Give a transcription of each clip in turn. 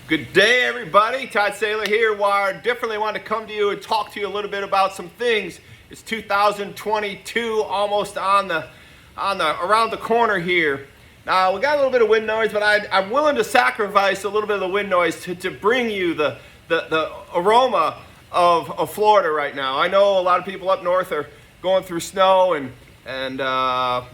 Good day, everybody. Todd Saylor here. Wired Differently. I wanted to come to you and talk to you a little bit about some things. It's 2022, almost around the corner here. Now we got a little bit of wind noise, but I'm willing to sacrifice a little bit of the wind noise to bring you the aroma of Florida right now. I know a lot of people up north are going through snow, and I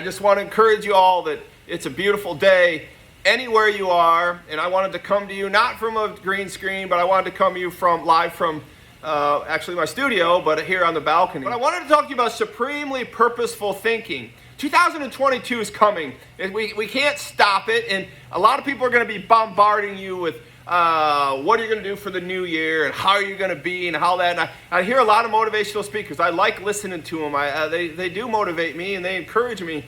just want to encourage you all that it's a beautiful day anywhere you are, and I wanted to come to you not from a green screen, but I wanted to come to you live from actually my studio, but here on the balcony. But I wanted to talk to you about supremely purposeful thinking. 2022 is coming, and we can't stop it, and a lot of people are going to be bombarding you with what are you going to do for the new year, and how are you going to be, and how that, and I hear a lot of motivational speakers. I like listening to them. They do motivate me, and they encourage me.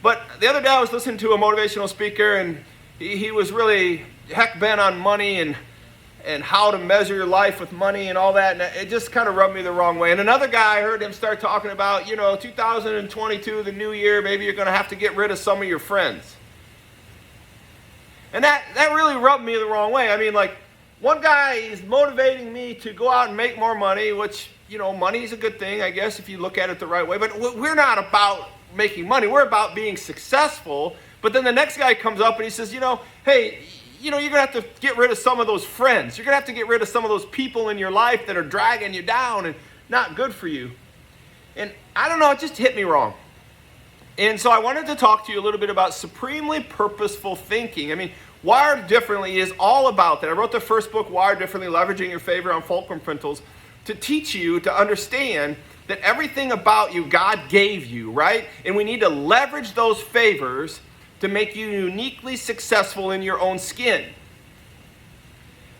But the other day I was listening to a motivational speaker, and he was really heck bent on money and how to measure your life with money and all that, and it just kind of rubbed me the wrong way. And another guy, I heard him start talking about, 2022, the new year, maybe you're going to have to get rid of some of your friends. And that really rubbed me the wrong way. I mean, like, one guy is motivating me to go out and make more money, which, money is a good thing, I guess, if you look at it the right way. But we're not about making money. We're about being successful. But then the next guy comes up and he says, hey, you're going to have to get rid of some of those friends. You're going to have to get rid of some of those people in your life that are dragging you down and not good for you. And I don't know, it just hit me wrong. And so I wanted to talk to you a little bit about supremely purposeful thinking. I mean, Wired Differently is all about that. I wrote the first book, Wired Differently, Leveraging Your Favor on Fulcrum Principles, to teach you to understand that everything about you God gave you, right? And we need to leverage those favors to make you uniquely successful in your own skin.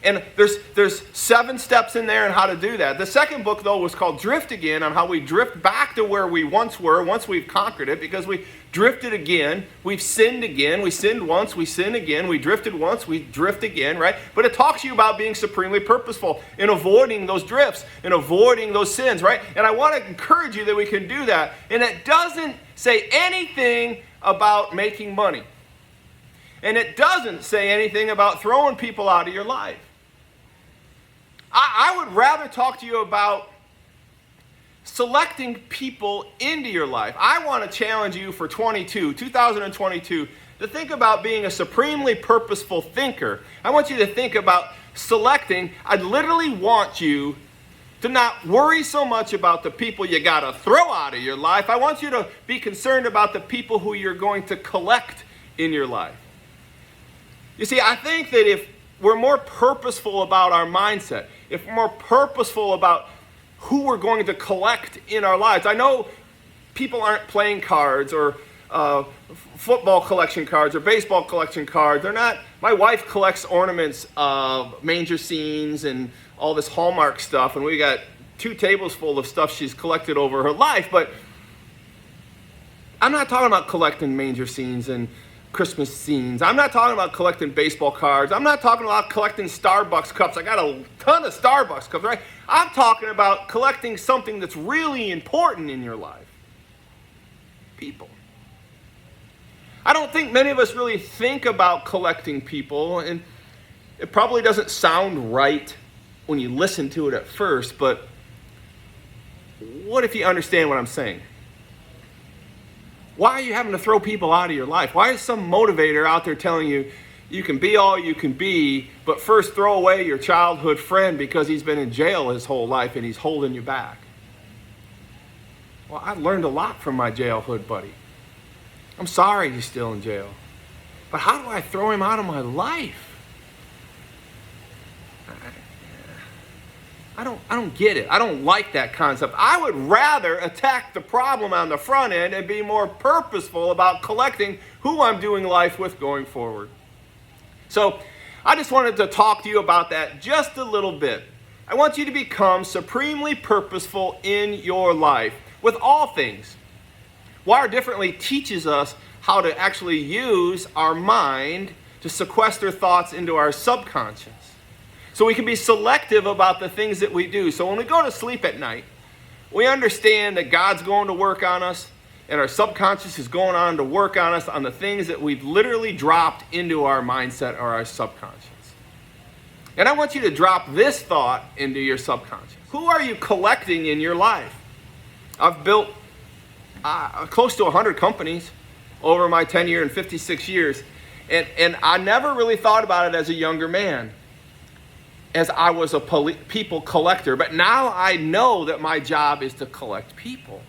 And there's 7 steps in there on how to do that. The second book, though, was called Drift Again, on how we drift back to where we once were, once we've conquered it, because we drifted again, we've sinned again, we sinned once, we sin again, we drifted once, we drift again, right? But it talks to you about being supremely purposeful in avoiding those drifts and avoiding those sins, right? And I want to encourage you that we can do that. And it doesn't say anything about making money. And it doesn't say anything about throwing people out of your life. I would rather talk to you about selecting people into your life. I want to challenge you for 2022, to think about being a supremely purposeful thinker. I want you to think about selecting. I literally want you to not worry so much about the people you got to throw out of your life. I want you to be concerned about the people who you're going to collect in your life. You see, I think that if we're more purposeful about our mindset, if we're more purposeful about who we're going to collect in our lives. I know people aren't playing cards or football collection cards or baseball collection cards. They're not. My wife collects ornaments of manger scenes and all this Hallmark stuff, and we got 2 tables full of stuff she's collected over her life. But I'm not talking about collecting manger scenes and Christmas scenes. I'm not talking about collecting baseball cards. I'm not talking about collecting Starbucks cups. I got a ton of Starbucks cups, right? I'm talking about collecting something that's really important in your life. People. I don't think many of us really think about collecting people, and it probably doesn't sound right when you listen to it at first, but what if you understand what I'm saying? Why are you having to throw people out of your life? Why is some motivator out there telling you you can be all you can be, but first throw away your childhood friend because he's been in jail his whole life and he's holding you back? Well, I learned a lot from my jailhood buddy. I'm sorry he's still in jail. But how do I throw him out of my life? I don't get it. I don't like that concept. I would rather attack the problem on the front end and be more purposeful about collecting who I'm doing life with going forward. So I just wanted to talk to you about that just a little bit. I want you to become supremely purposeful in your life with all things. Wired Differently teaches us how to actually use our mind to sequester thoughts into our subconscious. So we can be selective about the things that we do. So when we go to sleep at night, we understand that God's going to work on us. And our subconscious is going on to work on us on the things that we've literally dropped into our mindset or our subconscious. And I want you to drop this thought into your subconscious. Who are you collecting in your life? I've built close to 100 companies over my tenure in 56 years. And I never really thought about it as a younger man, as I was a people collector. But now I know that my job is to collect people.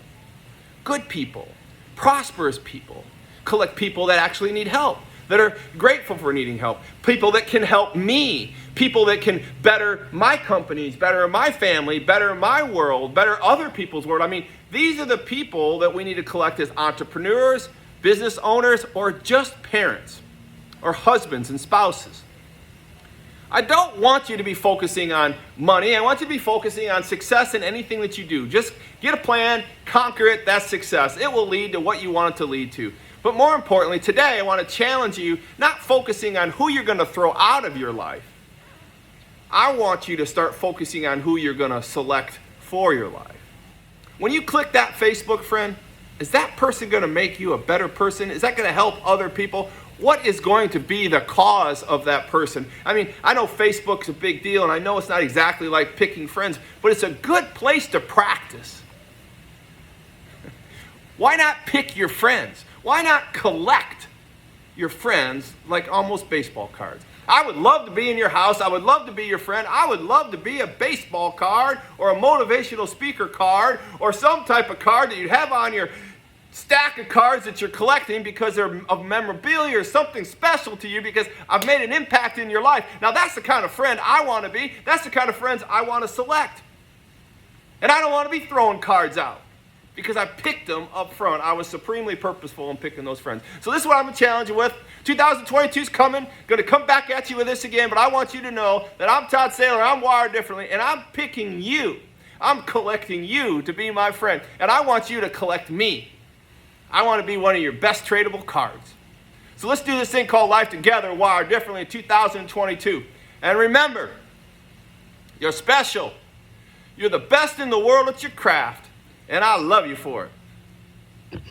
Good people, prosperous people, collect people that actually need help, that are grateful for needing help, people that can help me, people that can better my companies, better my family, better my world, better other people's world. I mean, these are the people that we need to collect as entrepreneurs, business owners, or just parents, or husbands and spouses. I don't want you to be focusing on money. I want you to be focusing on success in anything that you do. Just get a plan, conquer it, that's success. It will lead to what you want it to lead to. But more importantly, today I want to challenge you, not focusing on who you're going to throw out of your life. I want you to start focusing on who you're going to select for your life. When you click that Facebook friend, is that person going to make you a better person? Is that going to help other people? What is going to be the cause of that person? I mean, I know Facebook's a big deal, and I know it's not exactly like picking friends, but it's a good place to practice. Why not pick your friends? Why not collect your friends like almost baseball cards? I would love to be in your house. I would love to be your friend. I would love to be a baseball card or a motivational speaker card or some type of card that you have on your stack of cards that you're collecting because they're of memorabilia or something special to you because I've made an impact in your life. Now that's the kind of friend I want to be. That's the kind of friends I want to select. And I don't want to be throwing cards out because I picked them up front. I was supremely purposeful in picking those friends. So this is what I'm going to challenge you with. 2022 is coming. Going to come back at you with this again, but I want you to know that I'm Todd Saylor. I'm wired differently, and I'm picking you. I'm collecting you to be my friend, and I want you to collect me. I want to be one of your best tradable cards. So let's do this thing called life together, wired differently in 2022. And remember, you're special. You're the best in the world at your craft. And I love you for it.